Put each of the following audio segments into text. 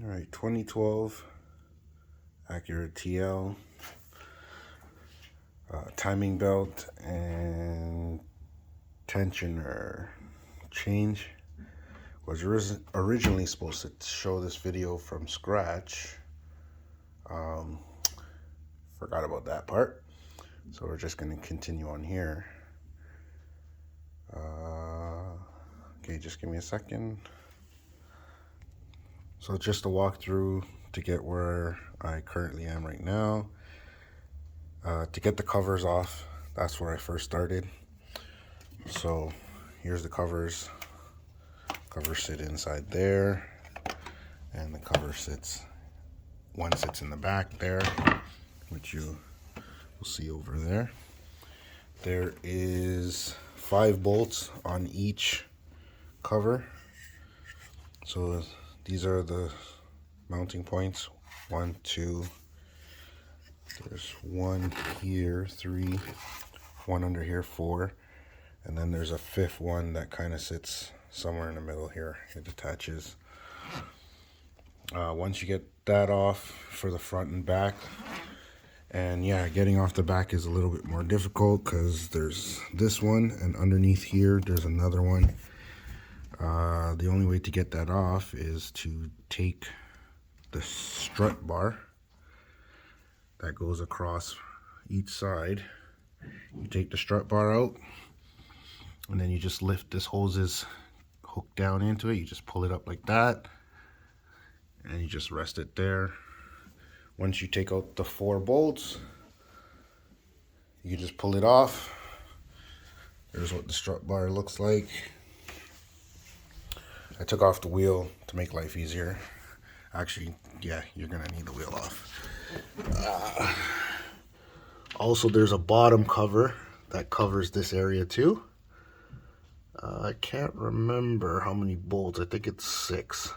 All right, 2012 Acura TL, timing belt and tensioner change. Was originally supposed to show this video from scratch. Forgot about that part, so we're just going to continue on here. Okay, just give me a second. So just a walkthrough to get where I currently am right now. To get the covers off, that's where I first started. So here's the covers. Covers sit inside there, and the cover one sits in the back there, which you will see over there. There is 5 bolts on each cover. So these are the mounting points. 1, 2, there's 1 here, 3, 1 under here, 4, and then there's a 5th one that kind of sits somewhere in the middle here. It attaches. Once you get that off for the front and back, and yeah, getting off the back is a little bit more difficult because there's this one, and underneath here there's another one. The only way to get that off is to take the strut bar that goes across each side. You take the strut bar out, and then you just lift this hoses hooked down into it. You just pull it up like that, and you just rest it there. Once you take out the 4 bolts, you just pull it off. There's what the strut bar looks like. I took off the wheel to make life easier. Actually, yeah, you're gonna need the wheel off. Also, there's a bottom cover that covers this area too. I can't remember how many bolts. I think it's 6.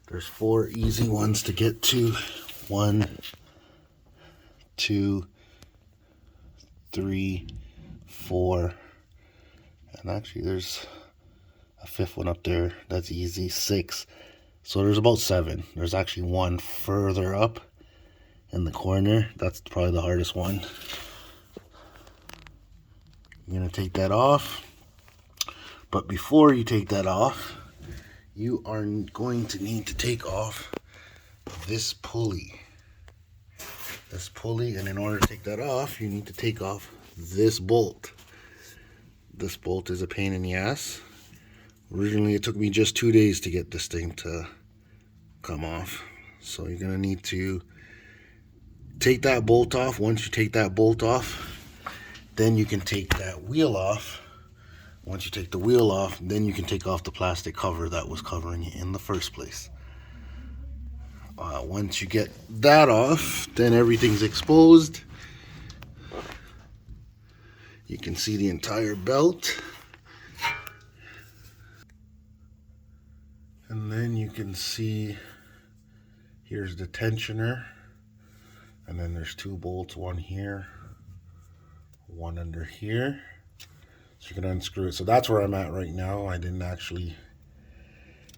There's 4 easy ones to get to. 1, 2, 3, 4, and actually there's a 5th one up there. That's easy. 6. So there's about 7. There's actually 1 further up in the corner. That's probably the hardest one. You're gonna take that off, but before you take that off, you are going to need to take off this pulley. And in order to take that off, you need to take off this bolt. This bolt is a pain in the ass. Originally, it took me just 2 days to get this thing to come off. So you're gonna need to take that bolt off. Once you take that bolt off, then you can take that wheel off. Once you take the wheel off, then you can take off the plastic cover that was covering it in the first place. Once you get that off, then everything's exposed. You can see the entire belt. And then you can see, here's the tensioner. And then there's 2 bolts, 1 here, 1 under here. So you're gonna unscrew it. So that's where I'm at right now. I didn't actually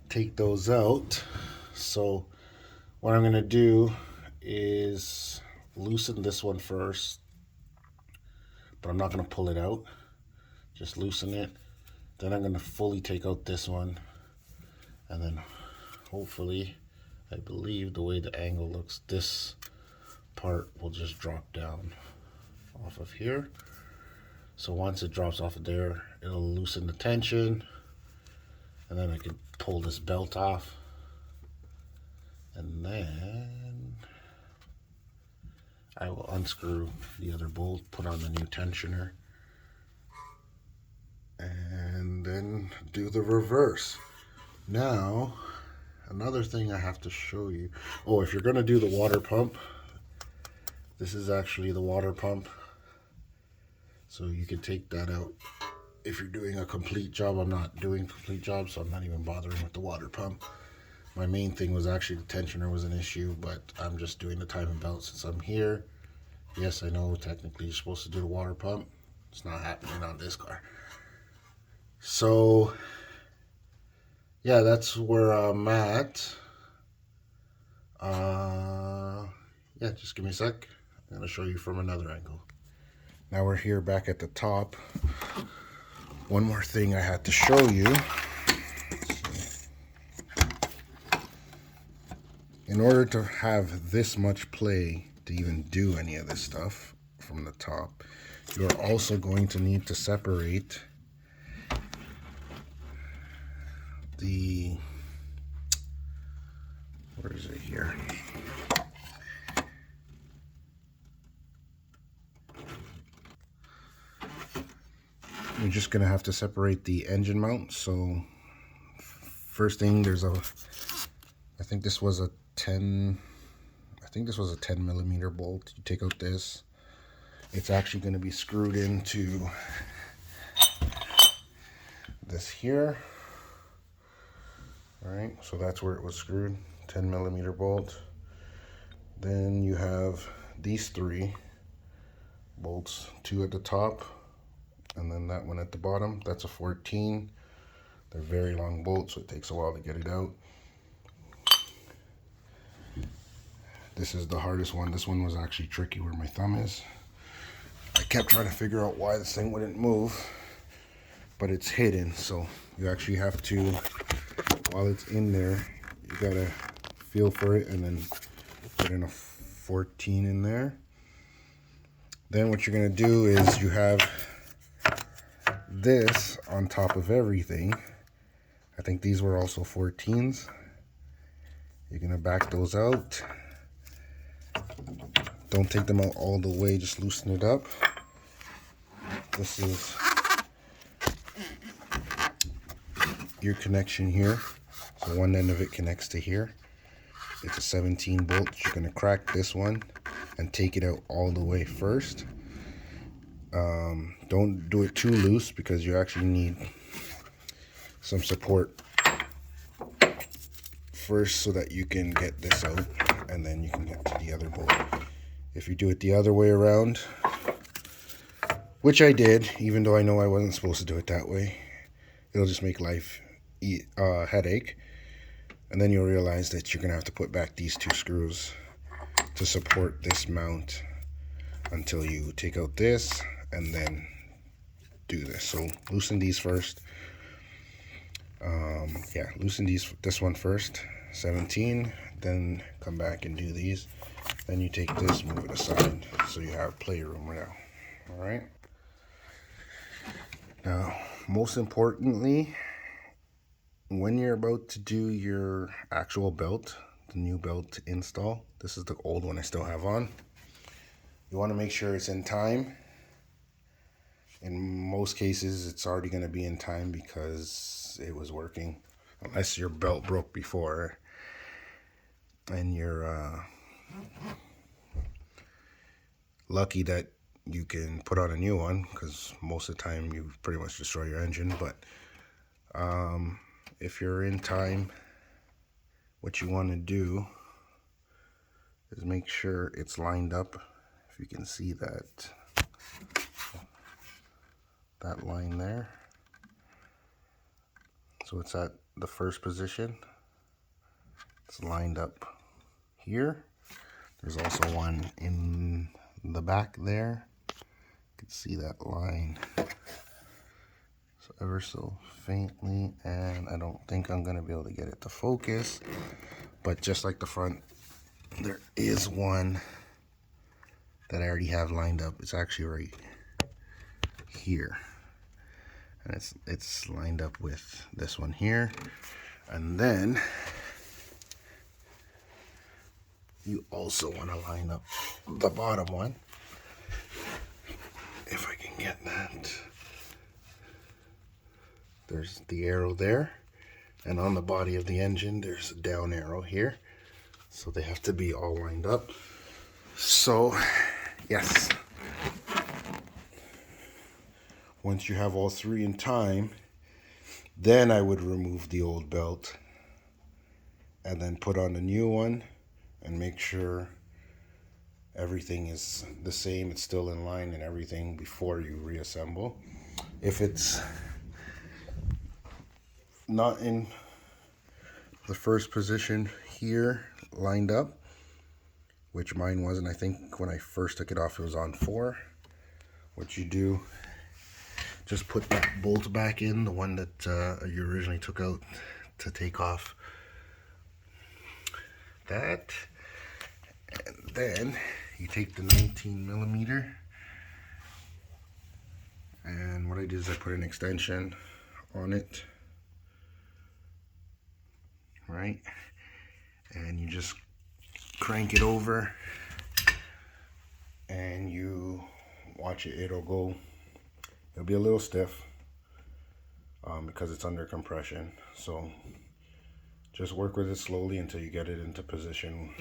take those out. So what I'm gonna do is loosen this one first, but I'm not gonna pull it out. Just loosen it. Then I'm gonna fully take out this one, and then hopefully, I believe the way the angle looks, this part will just drop down off of here. So once it drops off of there, it'll loosen the tension, and then I can pull this belt off, and then I will unscrew the other bolt, put on the new tensioner, and then do the reverse. Now, another thing I have to show you. Oh, if you're gonna do the water pump, this is actually the water pump. So you can take that out if you're doing a complete job. I'm not doing a complete job, so I'm not even bothering with the water pump. My main thing was actually the tensioner was an issue, but I'm just doing the timing belt since I'm here. Yes, I know technically you're supposed to do the water pump. It's not happening on this car. So yeah, that's where I'm at. Yeah, just give me a sec. I'm gonna show you from another angle. Now we're here back at the top. One more thing I had to show you. In order to have this much play to even do any of this stuff from the top, you're also going to need to separate the, where is it here? You're just gonna have to separate the engine mount. So first thing, there's a, I think this was a 10 millimeter bolt. You take out this, it's actually going to be screwed into this here. All right, so that's where it was screwed, 10 millimeter bolt. Then you have these 3 bolts, 2 at the top and then that one at the bottom. That's a 14. They're very long bolts, so it takes a while to get it out. This is the hardest one. This one was actually tricky where my thumb is. I kept trying to figure out why this thing wouldn't move, but it's hidden, so you actually have to, while it's in there, you gotta feel for it and then put in a 14 in there. Then what you're gonna do is you have this on top of everything. I think these were also 14s. You're gonna back those out. Don't take them out all the way, just loosen it up. This is your connection here. So one end of it connects to here. It's a 17 bolt. You're gonna crack this one and take it out all the way first. Don't do it too loose because you actually need some support first so that you can get this out and then you can get to the other bolt. If you do it the other way around, which I did, even though I know I wasn't supposed to do it that way, it'll just make life a headache. And then you'll realize that you're gonna have to put back these 2 screws to support this mount until you take out this and then do this. So loosen these first. Yeah, loosen this one first, 17, then come back and do these. Then you take this, move it aside, so you have playroom now. All right. Now, most importantly, when you're about to do your actual belt, the new belt install, this is the old one I still have on. You want to make sure it's in time. In most cases, it's already going to be in time because it was working, unless your belt broke before and you're lucky that you can put on a new one, because most of the time you pretty much destroy your engine. But if you're in time, what you want to do is make sure it's lined up. If you can see that line there, so it's at the first position. It's lined up here. There's also one in the back there. You can see that line, so ever so faintly, and I don't think I'm gonna be able to get it to focus, but just like the front, there is one that I already have lined up. It's actually right here, and it's lined up with this one here. And then you also want to line up the bottom one, if I can get that. There's the arrow there, and on the body of the engine there's a down arrow here, so they have to be all lined up. So yes, once you have all 3 in time, then I would remove the old belt and then put on the new one and make sure everything is the same, it's still in line and everything before you reassemble. If it's not in the first position here lined up, which mine wasn't. I think when I first took it off it was on 4. What you do, just put that bolt back in, the one that you originally took out to take off that, and then you take the 19mm, and what I did is I put an extension on it, right, and you just crank it over and you watch it. It'll be a little stiff because it's under compression, so just work with it slowly until you get it into position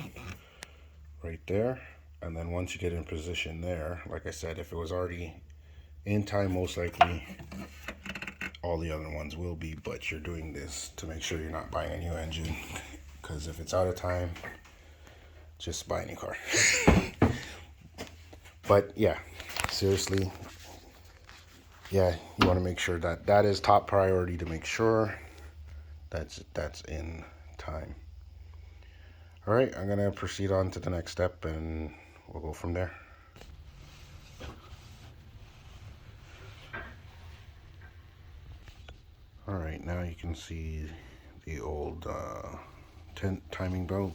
right there. And then once you get in position there, like I said, if it was already in time, most likely all the other ones will be, but you're doing this to make sure you're not buying a new engine, because if it's out of time, just buy a new car. But yeah, seriously, yeah, you want to make sure that that is top priority, to make sure that's in time. All right, I'm gonna proceed on to the next step and we'll go from there. All right, now you can see the old timing belt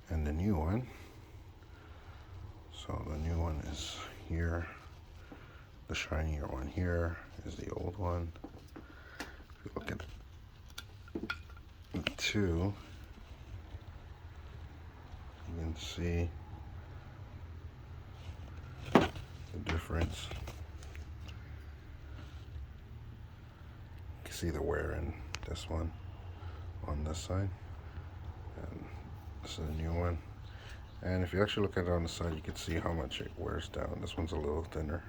and the new one. So the new one is here, the shinier one here is the old one. If you look at the two, you can see the difference. You can see the wear in this one on this side, and this is a new one. And if you actually look at it on the side, you can see how much it wears down. This one's a little thinner.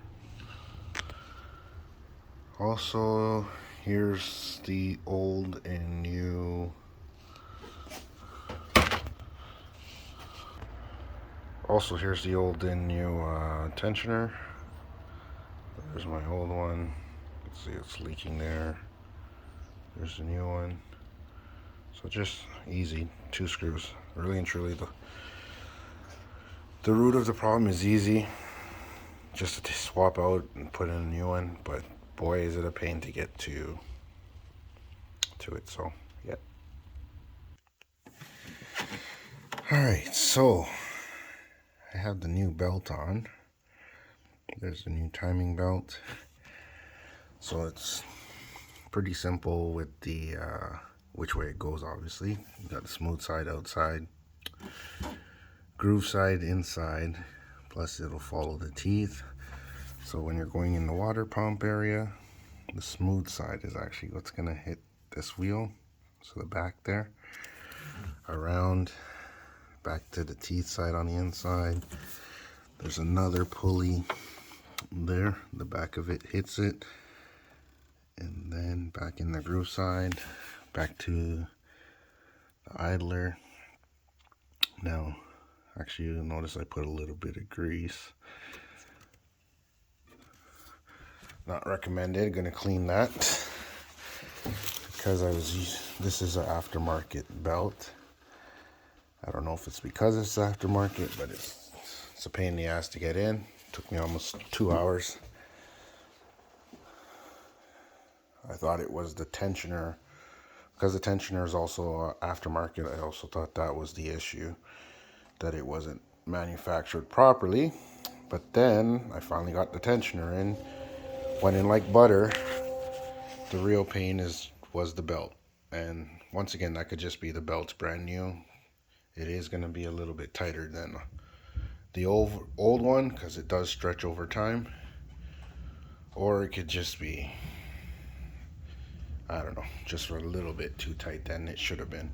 Also, here's the old and new. Also, here's the old and new tensioner. There's my old one. You can see it's leaking there. There's the new one. So just easy, 2 screws. Really and truly, the root of the problem is easy, just to swap out and put in a new one. But boy, is it a pain to get to it. So yeah. All right, so I have the new belt on. There's the new timing belt. So it's pretty simple with the which way it goes. Obviously, you got the smooth side outside, groove side inside, plus it'll follow the teeth. So when you're going in the water pump area, the smooth side is actually what's gonna hit this wheel. So the back there, around, back to the teeth side on the inside. There's another pulley there, the back of it hits it, and then back in the groove side, back to the idler. Now, actually, you'll notice I put a little bit of grease. Not recommended. Gonna clean that because this is an aftermarket belt. I don't know if it's because it's aftermarket, but it's a pain in the ass to get in. Took me almost 2 hours. I thought it was the tensioner, because the tensioner is also aftermarket. I also thought that was the issue, that it wasn't manufactured properly. But then I finally got the tensioner in, went in like butter. The real pain was the belt, and once again, that could just be the belt's brand new. It is going to be a little bit tighter than the old one, because it does stretch over time, or it could just be, I don't know, just a little bit too tight than it should have been.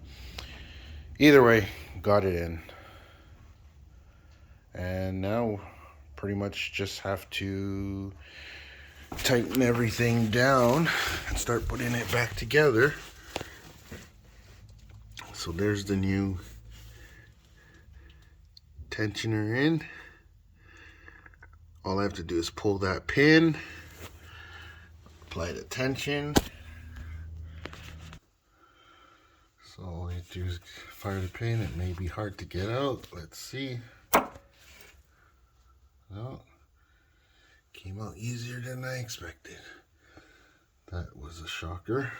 Either way, got it in, and now pretty much just have to tighten everything down and start putting it back together. So there's the new tensioner in. All I have to do is pull that pin, apply the tension. So I do fire the pin. It may be hard to get out. Let's see. No, came out easier than I expected. That was a shocker.